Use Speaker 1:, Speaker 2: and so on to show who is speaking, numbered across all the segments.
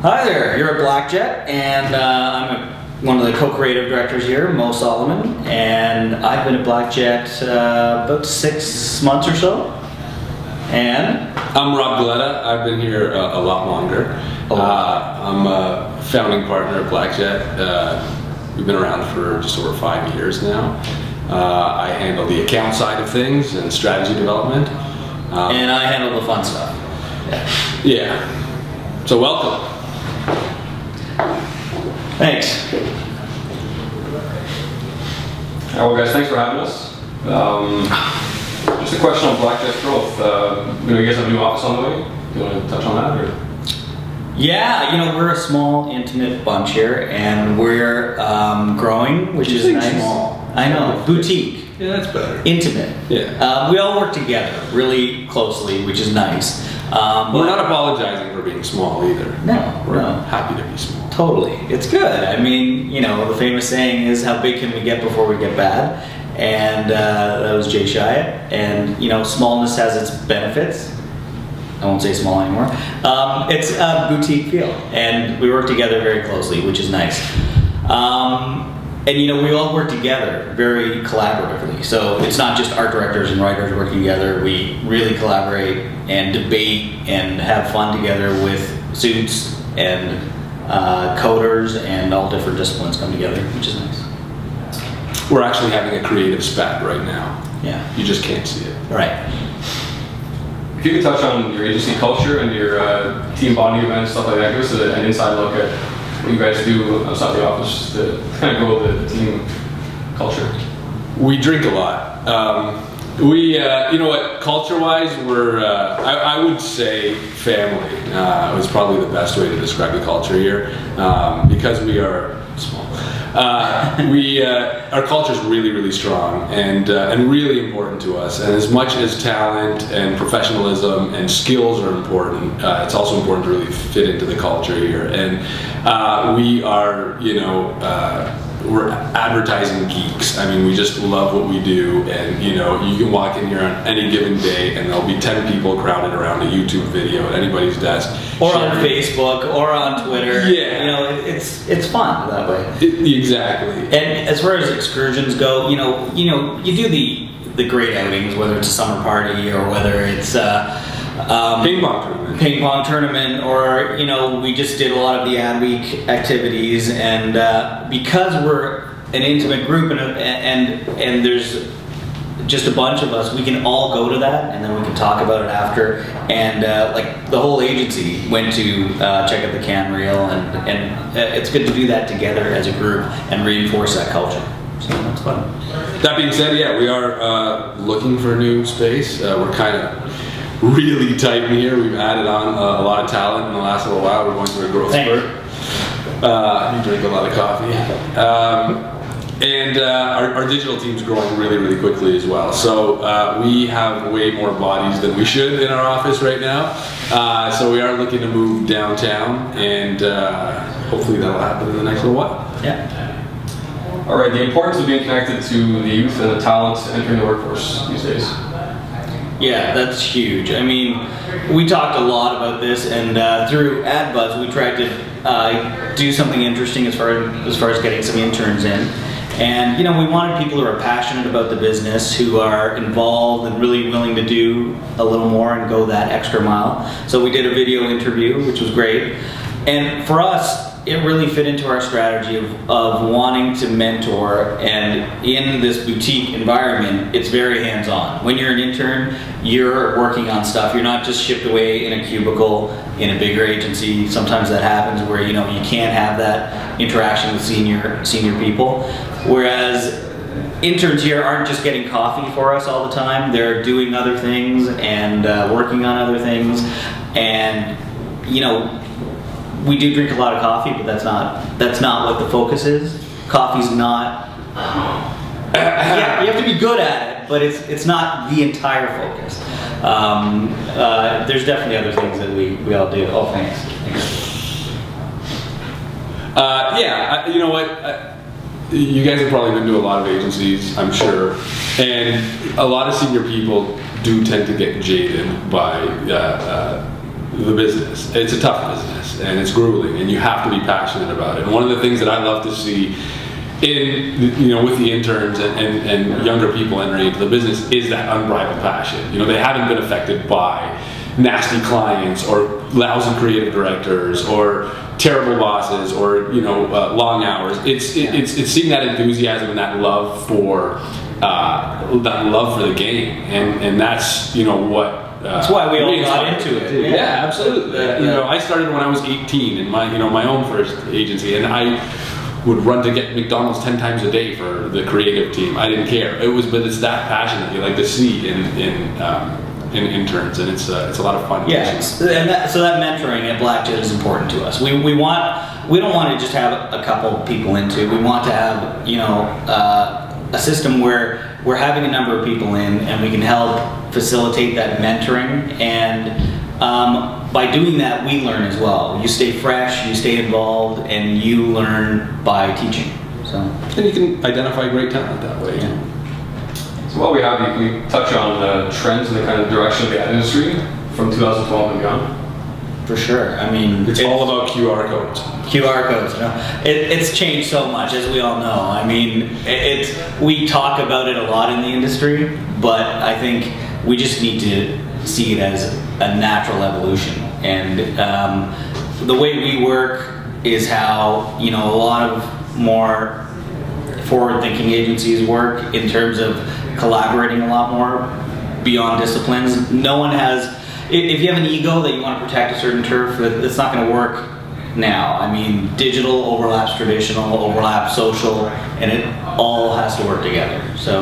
Speaker 1: Hi there, you're at Blackjet, and I'm one of the co-creative directors here, Mo Solomon, and I've been at Blackjet about 6 months or so. And
Speaker 2: I'm Rob Galletta. I've been here a lot longer. I'm a founding partner at Blackjet. We've been around for just over 5 years now. I handle the account side of things and strategy development.
Speaker 1: And I handle the fun stuff.
Speaker 2: Yeah. So welcome.
Speaker 1: Thanks.
Speaker 3: Well guys, thanks for having us. Just a question on Blackjet's growth. You guys have a new office on the way. Do you want to touch on that? Or?
Speaker 1: Yeah, we're a small, intimate bunch here, and we're growing, which is nice.
Speaker 2: Small.
Speaker 1: I know, boutique.
Speaker 2: Yeah, that's better.
Speaker 1: Intimate.
Speaker 2: Yeah.
Speaker 1: We all work together really closely, which is nice.
Speaker 2: We're not apologizing for being small either.
Speaker 1: No,
Speaker 2: we're happy to be small.
Speaker 1: Totally, it's good. I mean, the famous saying is, "How big can we get before we get bad?" And that was Jay Shyatt. And smallness has its benefits. I won't say small anymore. It's a boutique feel, and we work together very closely, which is nice. And we all work together very collaboratively. So it's not just art directors and writers working together. We really collaborate and debate and have fun together with suits and coders, and all different disciplines come together, which is nice.
Speaker 2: We're actually having a creative spat right now.
Speaker 1: Yeah.
Speaker 2: You just can't see it.
Speaker 1: Right.
Speaker 3: If you could touch on your agency culture and your team bonding events, stuff like that, give us an inside look at what you guys do outside the office to kind of grow the team culture.
Speaker 2: We drink a lot. You know what, culture-wise, we're, I would say family is probably the best way to describe the culture here, because we are small. Our culture is really, really strong and really important to us. And as much as talent and professionalism and skills are important, it's also important to really fit into the culture here. And we are, we're advertising geeks. I mean, we just love what we do, and you can walk in here on any given day and there'll be 10 people crowded around a YouTube video at anybody's desk.
Speaker 1: Or on Facebook, or on Twitter.
Speaker 2: Yeah.
Speaker 1: It's fun that way.
Speaker 2: Exactly.
Speaker 1: And as far as excursions go, you do the great outings, whether it's a summer party or whether it's ping pong tournament, or we just did a lot of the ad week activities, and because we're an intimate group and there's just a bunch of us, we can all go to that, and then we can talk about it after. And like the whole agency went to check out the cam reel, and it's good to do that together as a group and reinforce that culture. So that's fun.
Speaker 2: That being said, yeah, we are looking for a new space. We're kind of really tight in here. We've added on a lot of talent in the last little while. We're going through a growth spurt. You drink a lot of coffee. And our digital team's growing really, really quickly as well. So we have way more bodies than we should in our office right now. So we are looking to move downtown, and hopefully that'll happen in the next little while.
Speaker 1: Yeah.
Speaker 3: All right, the importance of being connected to the youth and the talent entering the workforce these days.
Speaker 1: Yeah, that's huge. I mean, we talked a lot about this, and through AdBuzz, we tried to do something interesting as far as getting some interns in. And we wanted people who are passionate about the business, who are involved and really willing to do a little more and go that extra mile. So we did a video interview, which was great. And for us, it really fit into our strategy of wanting to mentor, and in this boutique environment, it's very hands-on. When you're an intern, you're working on stuff. You're not just shipped away in a cubicle in a bigger agency. Sometimes that happens where you can't have that interaction with senior people. Whereas interns here aren't just getting coffee for us all the time. They're doing other things and working on other things, and we do drink a lot of coffee, but that's not what the focus is. Coffee's not. Yeah, you have to be good at it, but it's not the entire focus. There's definitely other things that we all do. Oh, thanks.
Speaker 2: Yeah, you know what? You guys have probably been to a lot of agencies, I'm sure, and a lot of senior people do tend to get jaded by the business. It's a tough business, and it's grueling, and you have to be passionate about it. And one of the things that I love to see with the interns and younger people entering into the business is that unbridled passion. They haven't been affected by nasty clients or lousy creative directors or terrible bosses or long hours. It's seeing that enthusiasm and that love for the game, and that's what.
Speaker 1: That's why we all got into it.
Speaker 2: Yeah, absolutely. I started when I was 18 in my own first agency, and I would run to get McDonald's 10 times a day for the creative team. I didn't care. But it's that passion that you like to see in interns, and it's a lot of fun.
Speaker 1: Yeah, so that mentoring at Blackjet is important to us. We don't want to just have a couple people into. We want to have a system where we're having a number of people in, and we can help facilitate that mentoring, and by doing that we learn as well. You stay fresh, you stay involved, and you learn by teaching.
Speaker 2: And you can identify great talent that way.
Speaker 1: Yeah.
Speaker 3: So while we have you, can we touch on the trends and the kind of direction of the ad industry from 2012 and beyond?
Speaker 1: For sure. I mean,
Speaker 2: it's all about QR codes.
Speaker 1: QR codes. It's changed so much, as we all know. I mean, we talk about it a lot in the industry, but I think we just need to see it as a natural evolution. And the way we work is how a lot of more forward-thinking agencies work in terms of collaborating a lot more beyond disciplines. No one has. If you have an ego that you want to protect a certain turf, it's not going to work now. I mean, digital overlaps traditional, overlaps social, and it all has to work together.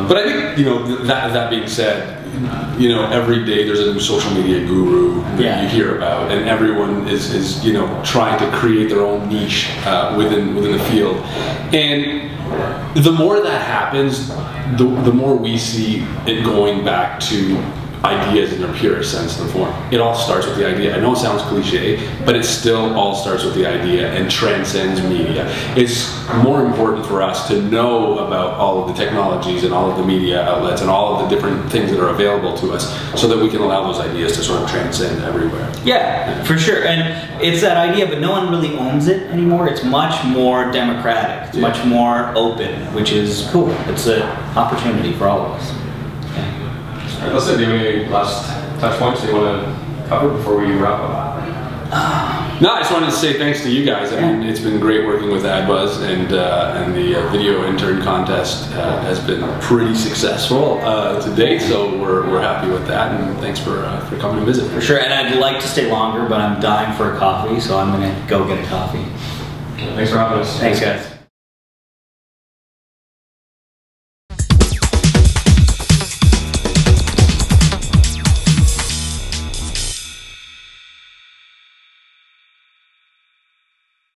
Speaker 2: But I think that being said, every day there's a new social media guru that you hear about, and everyone is trying to create their own niche within the field. And the more that happens, the more we see it going back to ideas in their purest sense and form. It all starts with the idea. I know it sounds cliche, but it still all starts with the idea and transcends media. It's more important for us to know about all of the technologies and all of the media outlets and all of the different things that are available to us, so that we can allow those ideas to sort of transcend everywhere.
Speaker 1: Yeah, for sure. And it's that idea, but no one really owns it anymore. It's much more democratic. It's much more open, which is cool. It's an opportunity for all of us.
Speaker 3: Let's say, do you have any last touch points that you want to cover before we wrap up?
Speaker 2: No, I just wanted to say thanks to you guys. I mean, it's been great working with AdBuzz, and the video intern contest has been pretty successful to date. So we're happy with that, and thanks for coming to visit.
Speaker 1: For sure, and I'd like to stay longer, but I'm dying for a coffee, so I'm gonna go get a coffee.
Speaker 3: Thanks for having us.
Speaker 1: Thanks, guys.